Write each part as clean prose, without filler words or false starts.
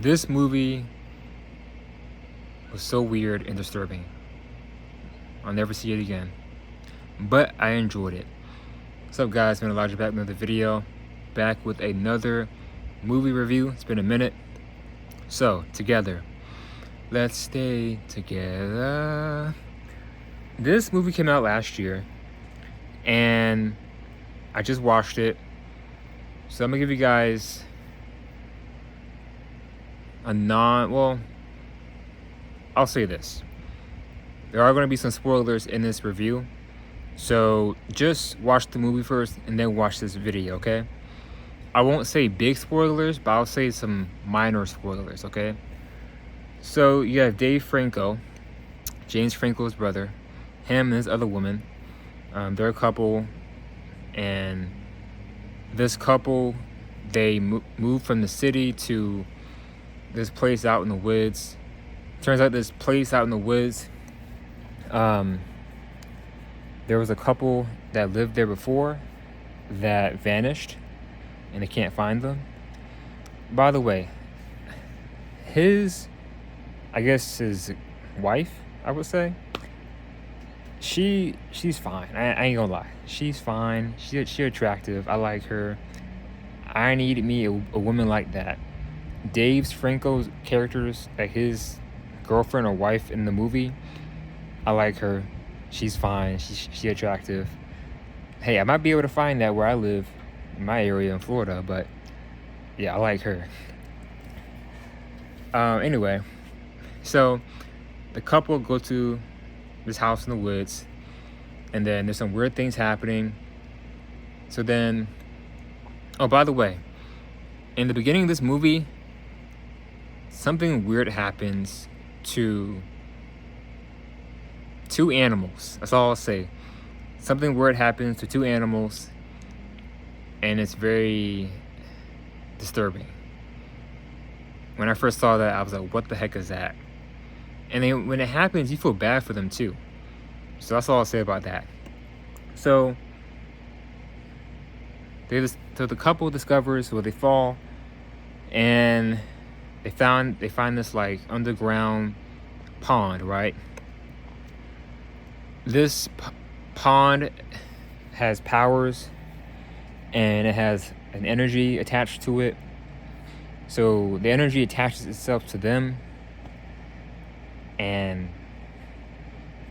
This movie was so weird and disturbing. I'll never see it again. But I enjoyed it. What's up, guys? Man, Elijah back with another video. Back with another movie review. It's been a minute. So, together. Let's stay together. This movie came out last year. And I just watched it. So I'm going to give you guys I'll say this. There are going to be some spoilers in this review. So just watch the movie first and then watch this video, okay? I won't say big spoilers, but I'll say some minor spoilers, okay? So you have Dave Franco, James Franco's brother, him and his other woman. They're a couple, and this couple, they moved from the city to this place out in the woods. Turns out this place out in the woods, there was a couple that lived there before that vanished, and they can't find them. By the way, his wife, I would say, she's fine. I ain't gonna lie, she's fine. She's attractive. I like her. I needed me a woman like that. Dave's Franco's characters, like his girlfriend or wife in the movie, I like her. She's fine. She's attractive. Hey, I might be able to find that where I live, in my area in Florida, but yeah, I like her. Anyway, so the couple go to this house in the woods, and then there's some weird things happening. So then, oh, by the way, in the beginning of this movie, something weird happens to two animals. That's all I'll say. Something weird happens to two animals, and it's very disturbing. When I first saw that, I was like, what the heck is that? And then when it happens, you feel bad for them too. So that's all I'll say about that. So the couple discovers where they fall, and they find this like underground pond, right? This pond has powers, and it has an energy attached to it. So the energy attaches itself to them, and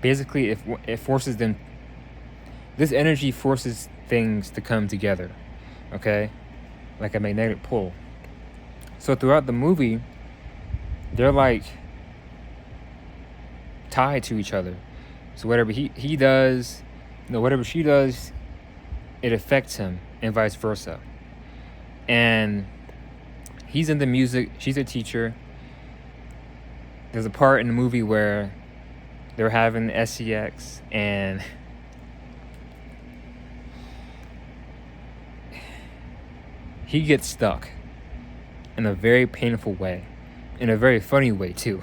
basically it forces them. This energy forces things to come together, okay, like a magnetic pull. So throughout the movie, they're like tied to each other. So whatever he does, whatever she does, it affects him, and vice versa. And he's into music, she's a teacher. There's a part in the movie where they're having SEX, and he gets stuck in a very painful way, in a very funny way too.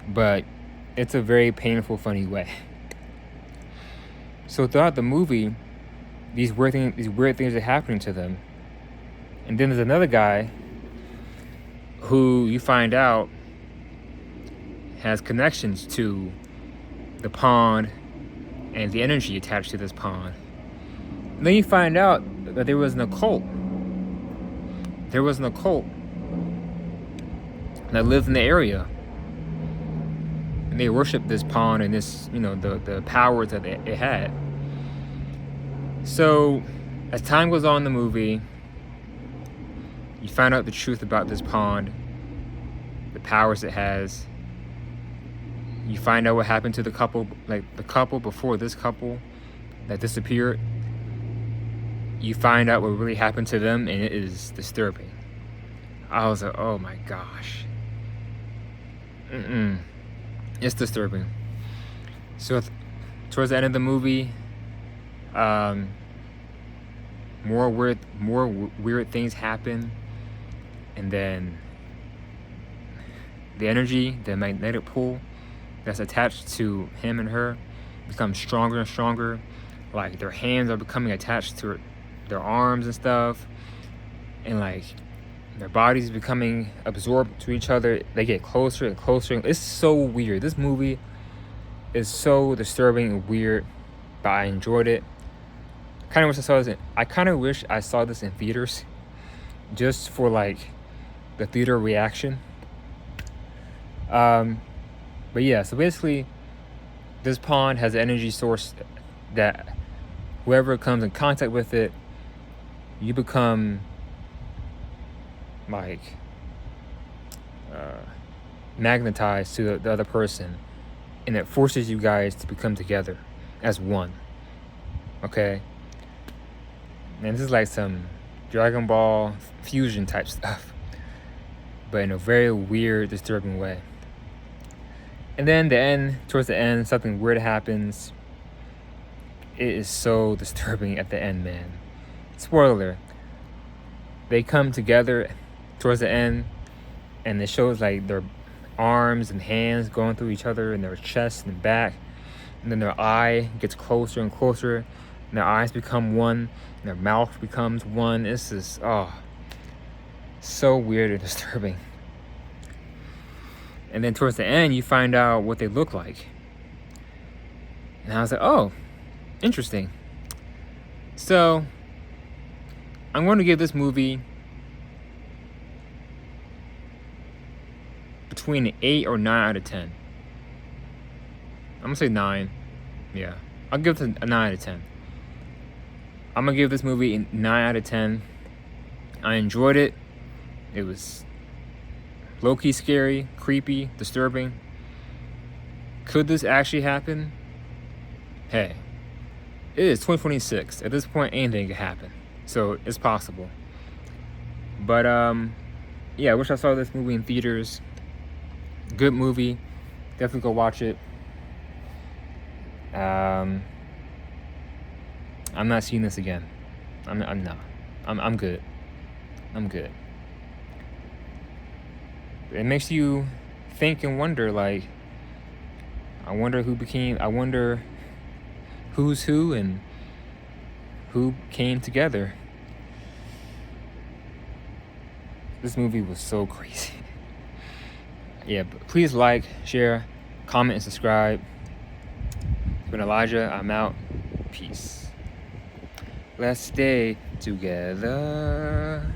But it's a very painful, funny way. So throughout the movie, these weird things are happening to them. And then there's another guy who you find out has connections to the pond and the energy attached to this pond. And then you find out that there was an occult. There was an occult that lived in the area, and they worshiped this pond and this, the powers that it had. So as time goes on in the movie, you find out the truth about this pond, the powers it has. You find out what happened to the couple, like the couple before this couple that disappeared. You find out what really happened to them, and it is disturbing. I was like, oh my gosh. It's disturbing. So towards the end of the movie, more weird things happen, and then the energy, the magnetic pull that's attached to him and her becomes stronger and stronger. Like their hands are becoming attached to their arms and stuff, and like Their bodies becoming absorbed to each other. They get closer and closer. It's so weird. This movie is so disturbing and weird, but I enjoyed it. I kind of wish I saw this in theaters, just for like the theater reaction. But yeah, so basically, this pond has an energy source that whoever comes in contact with it, you become like magnetized to the other person, and it forces you guys to become together as one. Okay, and this is like some Dragon Ball fusion type stuff, but in a very weird, disturbing way. And then towards the end, something weird happens. It is so disturbing at the end, man. Spoiler. They come together towards the end, and it shows like their arms and hands going through each other, and their chest and back, and then their eye gets closer and closer, and their eyes become one, and their mouth becomes one. It's just, so weird and disturbing. And then towards the end, you find out what they look like. And I was like, oh, interesting. So, I'm going to give this movie between an 8 or 9 out of 10. I'm going to say 9. Yeah. I'll give it a 9 out of 10. I'm going to give this movie a 9 out of 10. I enjoyed it. It was low-key scary, creepy, disturbing. Could this actually happen? Hey, it is 2026. At this point, anything could happen. So it's possible. But yeah, I wish I saw this movie in theaters. Good movie. Definitely go watch it. I'm not seeing this again. I'm not. I'm good. I'm good. It makes you think and wonder, like, I wonder who's who and who came together. This movie was so crazy. Yeah, but please like, share, comment, and subscribe. It's been Elijah. I'm out. Peace. Let's stay together.